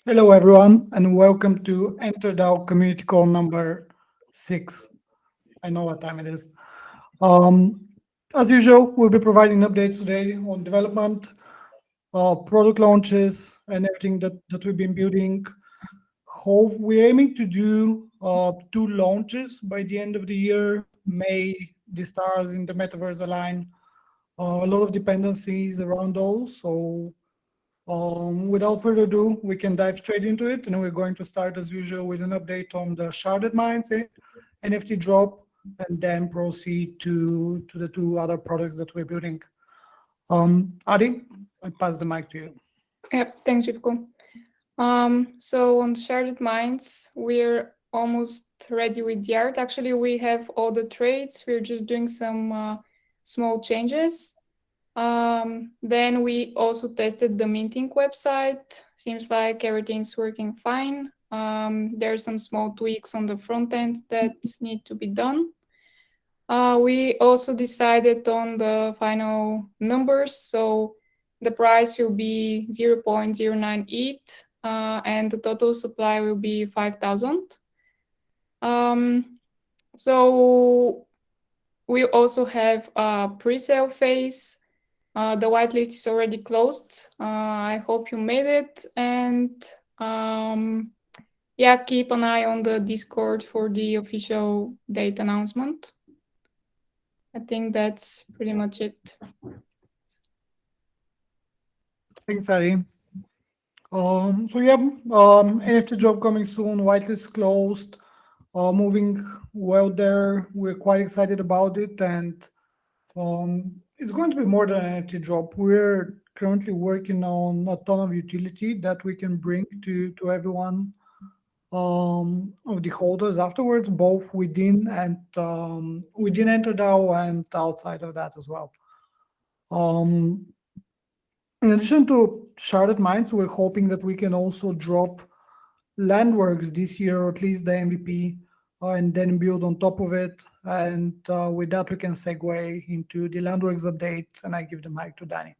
Hello, everyone, and welcome to EnterDAO Community Call number 6. I know what time it is. Um, as usual, we'll be providing updates today on development, product launches, and everything that we've been building. We're aiming to do 2 launches by the end of the year. May the stars in the metaverse align. A lot of dependencies around those, so without further ado, we can dive straight into it, and we're going to start as usual with an update on the Sharded Mines NFT drop, and then proceed to the 2 other products that we're building. Adi, I pass the mic to you. Yep, thanks, Jivko. So on Sharded Minds, we're almost ready with the art. Actually, we have all the trades. We're just doing some small changes. Then we also tested the minting website. Seems like everything's working fine. There are some small tweaks on the front end that need to be done. We also decided on the final numbers. So the price will be 0.09 ETH, and the total supply will be 5,000. So we also have a pre-sale phase. The whitelist is already closed. I hope you made it, and yeah, keep an eye on the Discord for the official date announcement. I think that's pretty much it. Thanks, Adi. So yeah, NFT drop coming soon. Whitelist closed. Moving well there. We're quite excited about it, and it's going to be more than an NFT drop. We're currently working on a ton of utility that we can bring to everyone of the holders afterwards, both within and within EnterDAO and outside of that as well. Um, in addition to Sharded Minds, we're hoping that we can also drop LandWorks this year, or at least the MVP, and then build on top of it. And with that, we can segue into the LandWorks update, and I give the mic to Danny.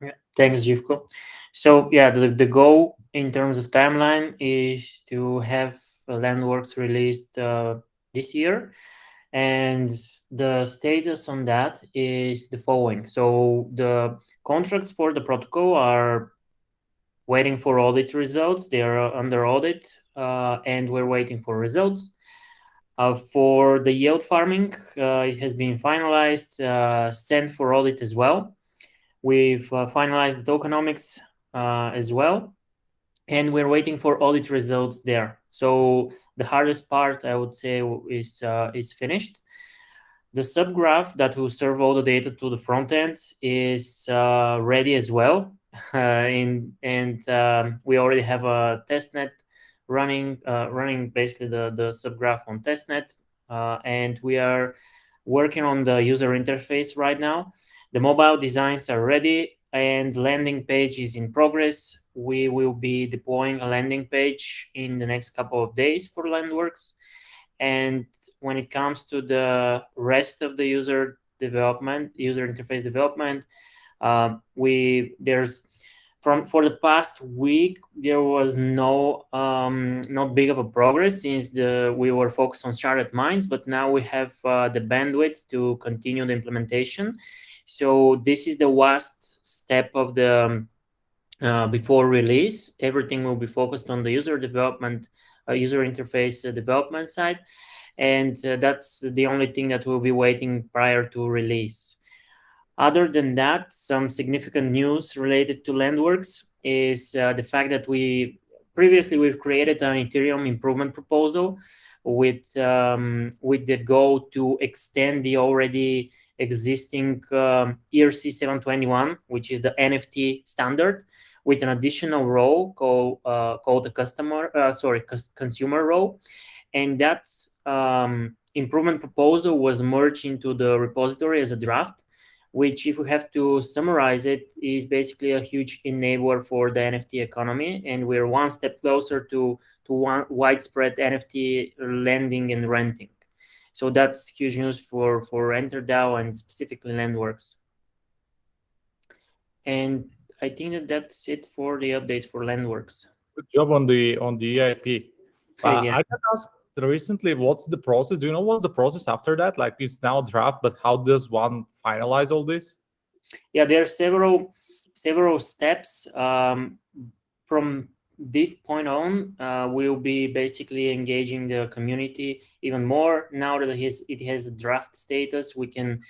Yeah, thanks, Jivko. So yeah, the goal in terms of timeline is to have LandWorks released this year, and the status on that is the following. So the contracts for the protocol are waiting for audit results. They are under audit, and we're waiting for results. For the yield farming, it has been finalized, sent for audit as well. We've finalized the tokenomics as well, and we're waiting for audit results there. So the hardest part, I would say, is finished. The subgraph that will serve all the data to the front end is ready as well, and we already have a testnet running basically the subgraph on testnet, and we are working on the user interface right now. The mobile designs are ready, and landing page is in progress. We will be deploying a landing page in the next couple of days for LandWorks. And when it comes to the rest of the user interface development, there's for the past week there was not big of a progress since we were focused on Sharded Minds, but now we have the bandwidth to continue the implementation. So this is the last step of the before release. Everything will be focused on the user interface development side, and that's the only thing that we'll be waiting prior to release. Other than that, some significant news related to LandWorks is the fact that we've created an Ethereum improvement proposal with the goal to extend the already existing ERC 721, which is the NFT standard, with an additional role called the consumer role, and that improvement proposal was merged into the repository as a draft, which, if we have to summarize it, is basically a huge enabler for the NFT economy, and we're one step closer to widespread NFT lending and renting. So that's huge news for EnterDAO and specifically LandWorks. And I think that's it for the updates for LandWorks. good job on the EIP. Yeah. I can ask recently, what's the process? Do you know what's the process after that? Like, it's now draft, but how does one finalize all this? Yeah, there are several steps. From this point on, we'll be basically engaging the community even more. Now that it has a draft status, we can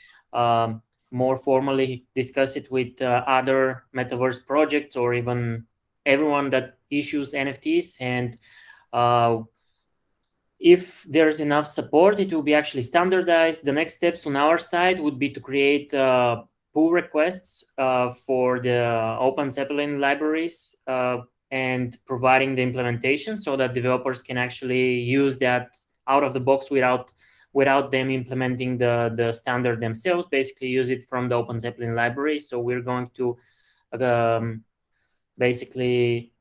more formally discuss it with other metaverse projects or even everyone that issues NFTs. And if there's enough support, it will be actually standardized. The next steps on our side would be to create pull requests for the Open Zeppelin libraries and providing the implementation so that developers can actually use that out of the box without them implementing the standard themselves, basically use it from the Open Zeppelin library. So we're going to basically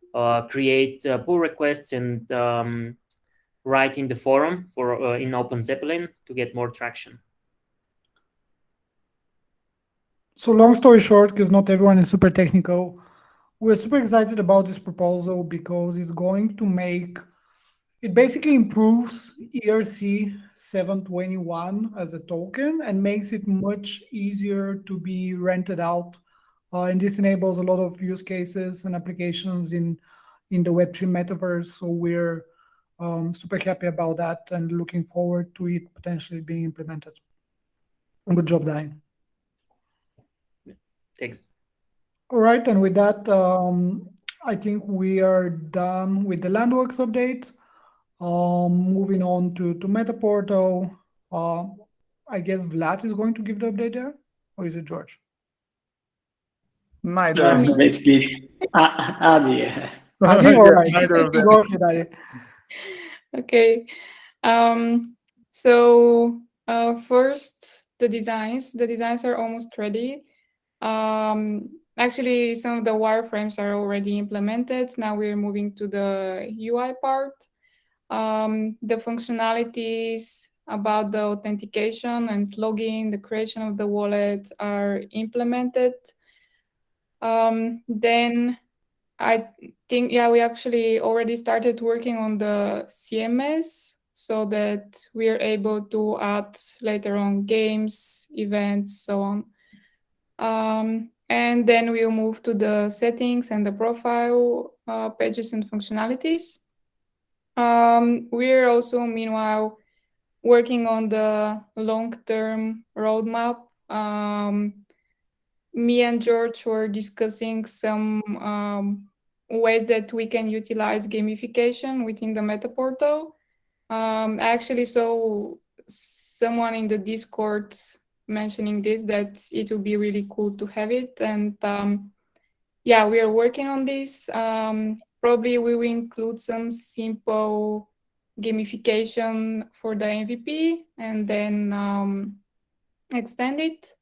create pull requests and write in the forum for in Open Zeppelin to get more traction. So long story short, because not everyone is super technical, we're super excited about this proposal because it's going to make it basically improves ERC 721 as a token and makes it much easier to be rented out. And this enables a lot of use cases and applications in the Web3 metaverse. So we're super happy about that and looking forward to it potentially being implemented. Good job, Dai. Thanks. All right, and with that, I think we are done with the LandWorks update. Moving on to MetaPortal. I guess Vlad is going to give the update there, or is it George? Neither. Basically, Adi. Adi, all right. Neither of them. Go ahead, Adi. Okay. So first, the designs. The designs are almost ready. Actually, some of the wireframes are already implemented. Now we're moving to the UI part. The functionalities about the authentication and login, the creation of the wallet are implemented. Then I think, yeah, we actually already started working on the CMS so that we are able to add later on games, events, so on. And then we'll move to the settings and the profile pages and functionalities. We're also, meanwhile, working on the long-term roadmap. Me and George were discussing some ways that we can utilize gamification within the MetaPortal. I actually saw someone in the Discord mentioning this, that it would be really cool to have it. And yeah, we are working on this. Probably we will include some simple gamification for the MVP and then extend it.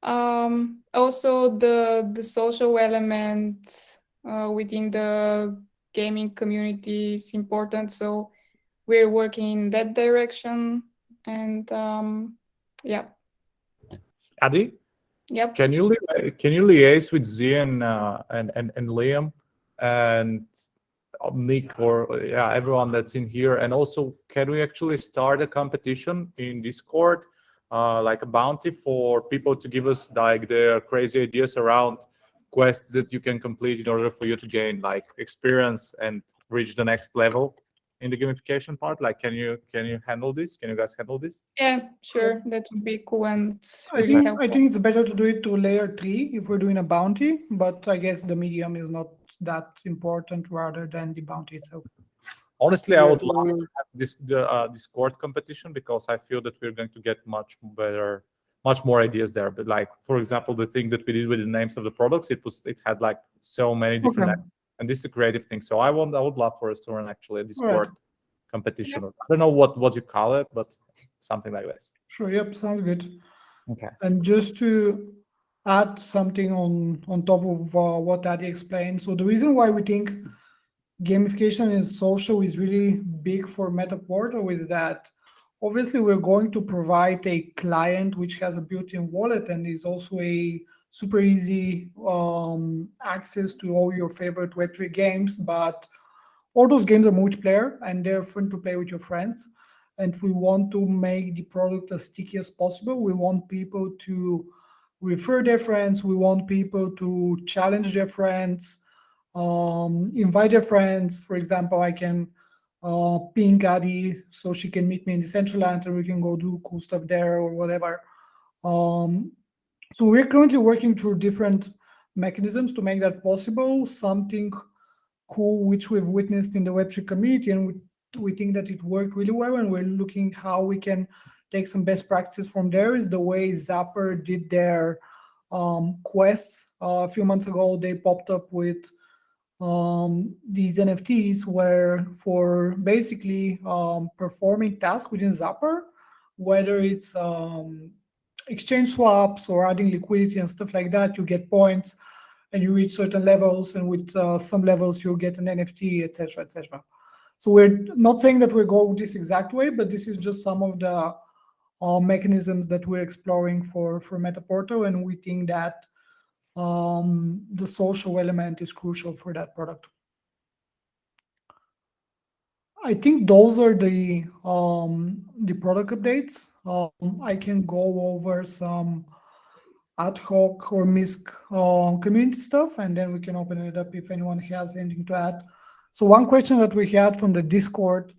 Also, the social element within the gaming community is important, so we're working in that direction. And yeah. Adi, Yep. can you liaise with Z and Liam and Nick or everyone that's in here? And also, can we actually start a competition in Discord, like a bounty for people to give us like their crazy ideas around quests that you can complete in order for you to gain like experience and reach the next level in the gamification part? Like, can you handle this? Can you guys handle this? Yeah, sure. That would be cool and I really think helpful. it's better to do it to layer 3 if we're doing a bounty, but I guess the medium is not that important rather than the bounty itself. Honestly, I would love to have this Discord competition because I feel that we're going to get much more ideas there. But like, for example, the thing that we did with the names of the products, it had like so many different Okay. and this is a creative thing. So I would love for us to run actually a Discord Alright. competition. I don't know what you call it, but something like this. Sure, yep, sounds good. Okay. And just to add something on top of what Adi explained, so the reason why we think gamification in social is really big for MetaPortal is that obviously we're going to provide a client which has a built-in wallet and is also a super easy access to all your favorite Web3 games, but all those games are multiplayer and they're fun to play with your friends. And we want to make the product as sticky as possible. We want people to refer their friends. We want people to challenge their friends, invite their friends. For example, I can ping Adi so she can meet me in Decentraland and we can go do cool stuff there or whatever. So we're currently working through different mechanisms to make that possible. Something cool which we've witnessed in the Web3 community, and we think that it worked really well, and we're looking how we can take some best practices from there, is the way Zapper did their quests. A few months ago, they popped up with these NFTs where for basically performing tasks within Zapper, whether it's exchange swaps or adding liquidity and stuff like that, you get points and you reach certain levels, and with some levels you get an NFT, etc., etc. So we're not saying that we go this exact way, but this is just some of the mechanisms that we're exploring for MetaPortal, and we think that the social element is crucial for that product. I think those are the product updates. I can go over some ad hoc or MISC community stuff, and then we can open it up if anyone has anything to add. So one question that we had from the Discord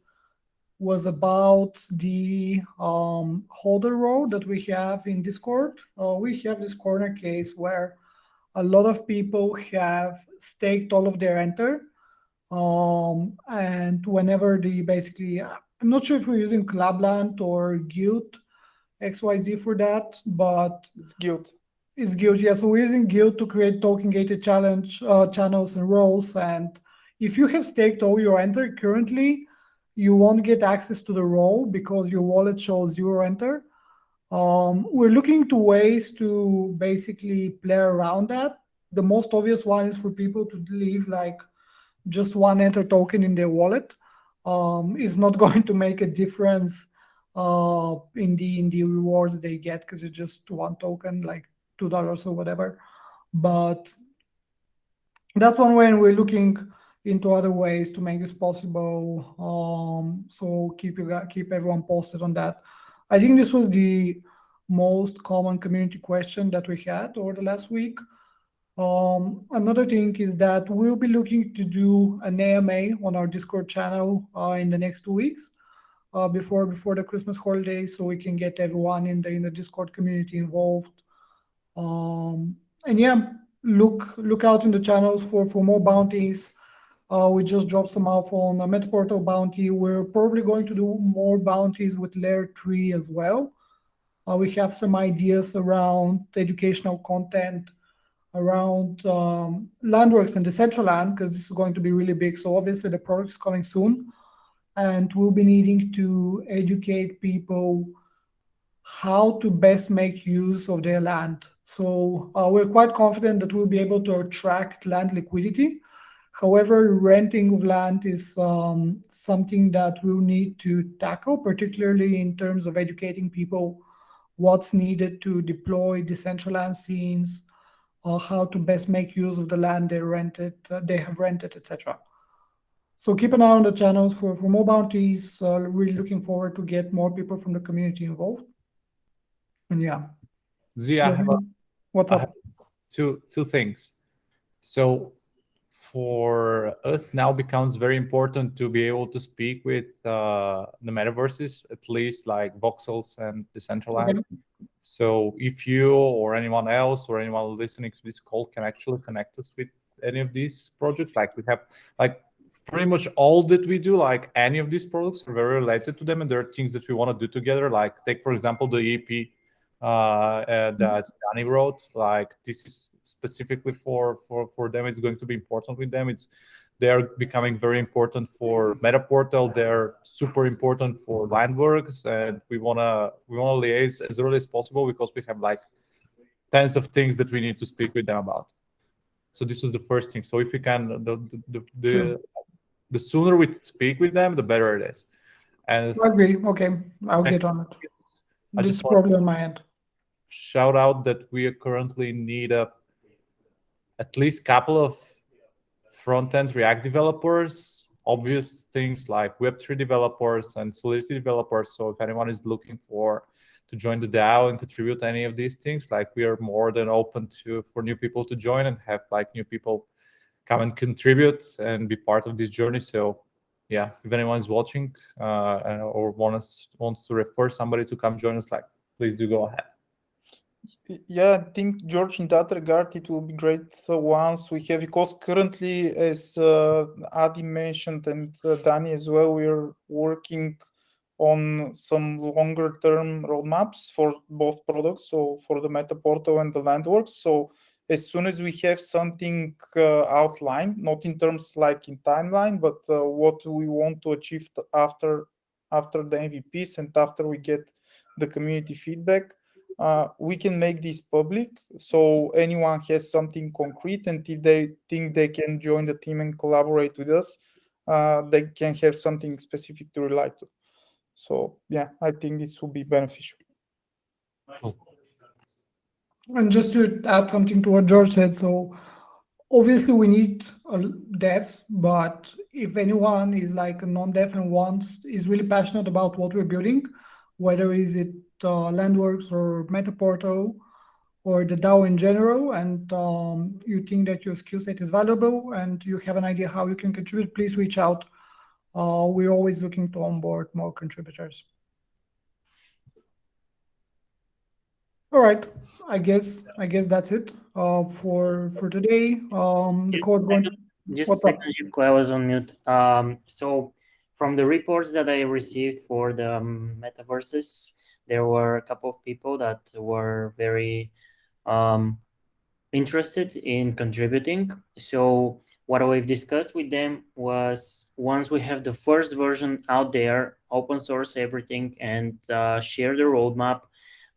was about the holder row that we have in Discord. We have this corner case where a lot of people have staked all of their Enter. And whenever they basically, I'm not sure if we're using Clubland or Guild XYZ for that, but It's Guild. It's Guild, yeah. So we're using Guild to create token-gated channels and roles. And if you have staked all your Enter currently, you won't get access to the role because your wallet shows 0 Enter. We're looking to ways to basically play around that. The most obvious one is for people to leave like just 1 Enter token in their wallet. Is not going to make a difference in the rewards they get because it's just 1 token, like $2 or whatever. But that's one way, and we're looking into other ways to make this possible. So keep everyone posted on that. I think this was the most common community question that we had over the last week. Another thing is that we'll be looking to do an AMA on our Discord channel in the next 2 weeks before the Christmas holidays, so we can get everyone in the Discord community involved. And yeah, look out in the channels for more bounties. We just dropped some alpha on a MetaPortal bounty. We're probably going to do more bounties with Layer 3 as well. We have some ideas around educational content, around LandWorks and Decentraland, because this is going to be really big. So obviously the product is coming soon, and we'll be needing to educate people how to best make use of their land. So we're quite confident that we'll be able to attract land liquidity. However, renting of land is something that we'll need to tackle, particularly in terms of educating people what's needed to deploy Decentraland scenes, how to best make use of the land they have rented, etc. So keep an eye on the channels for more bounties. Really looking forward to get more people from the community involved. And yeah. Zia, what's up? Two things. So for us now becomes very important to be able to speak with the metaverses, at least like Voxels and Decentraland. Okay. So if you or anyone else or anyone listening to this call can actually connect us with any of these projects, like we have like pretty much all that we do, like any of these products are very related to them, and there are things that we want to do together. Like take for example the EP that Danny wrote. Like this is specifically for them. It's going to be important with them. They are becoming very important for MetaPortal. They're super important for LandWorks, and we wanna liaise as early as possible because we have like tens of things that we need to speak with them about. So this was the first thing. So if we can, the sooner we speak with them, the better it is. And I agree. Okay, I'll get on it. This is probably on my end. shout out that we currently need at least couple of front-end React developers, obvious things like Web3 developers and Solidity developers. So if anyone is looking to join the DAO and contribute any of these things, like we are more than open for new people to join and have like new people come and contribute and be part of this journey. So yeah, if anyone is watching or wants to refer somebody to come join us, like please do go ahead. Yeah, I think, George, in that regard, it will be great once we have, because currently, as Adi mentioned and Danny as well, we're working on some longer term roadmaps for both products, so for the MetaPortal and the LandWorks. So as soon as we have something outlined, not in terms like in timeline, but what we want to achieve after the MVPs and after we get the community feedback, we can make this public, so anyone has something concrete, and if they think they can join the team and collaborate with us, they can have something specific to rely to. So yeah, I think this will be beneficial. And just to add something to what George said, so obviously we need devs, but if anyone is like a non-dev and is really passionate about what we're building, whether is it LandWorks or MetaPortal or the DAO in general, and you think that your skill set is valuable and you have an idea how you can contribute, please reach out. We're always looking to onboard more contributors. All right, I guess that's it for today. The code going. Just a What's up? second, Jivko, I was on mute. So from the reports that I received for the metaverses, there were a couple of people that were very interested in contributing. So what we've discussed with them was, once we have the first version out there, open source everything and share the roadmap,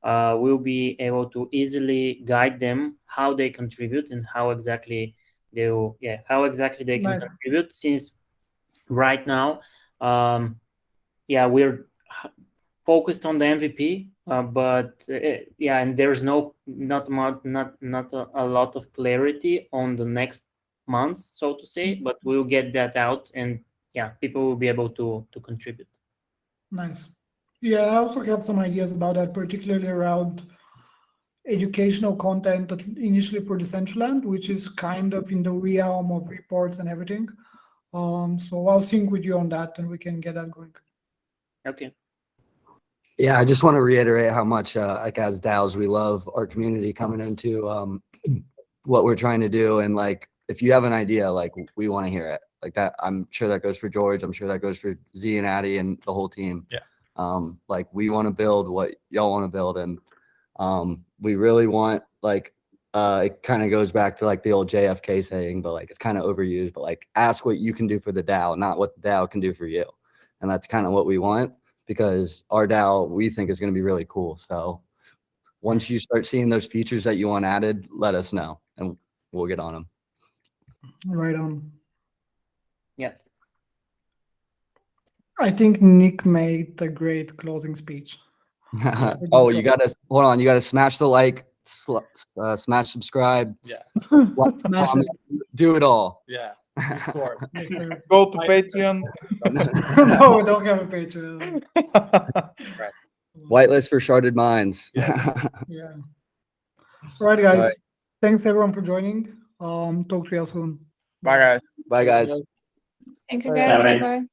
we'll be able to easily guide them how they contribute and how exactly they can Right. contribute. Since right now, we're focused on the MVP, but and there's not a lot of clarity on the next months, so to say. But we'll get that out, and people will be able to contribute. Nice. Yeah, I also have some ideas about that, particularly around educational content initially for Decentraland, which is kind of in the realm of reports and everything. So I'll sync with you on that and we can get that going. Okay. Yeah, I just want to reiterate how much, like as DAOs, we love our community coming into what we're trying to do. And like, if you have an idea, like we want to hear it. Like that, I'm sure that goes for George. I'm sure that goes for Z and Addy and the whole team. Yeah. Like we want to build what y'all want to build, and we really want, like, it kind of goes back to like the old JFK saying, but like it's kind of overused. But like, ask what you can do for the DAO, not what the DAO can do for you. And that's kind of what we want, because our DAO, we think, is going to be really cool. So once you start seeing those features that you want added, let us know and we'll get on them. Right on. Yeah. I think Nick made a great closing speech. Oh, you got to, hold on. You got to smash the like, smash subscribe. Yeah. Smash comment, do it all. Yeah. Yes, sir. Go to Patreon. No, we don't have a Patreon. Right. Whitelist for Sharded Minds. Yeah. Yeah. All right, guys. All right. Thanks everyone for joining. Talk to you all soon. Bye, guys. Bye, guys. Thank you, Bye. guys. Bye-bye. Bye-bye.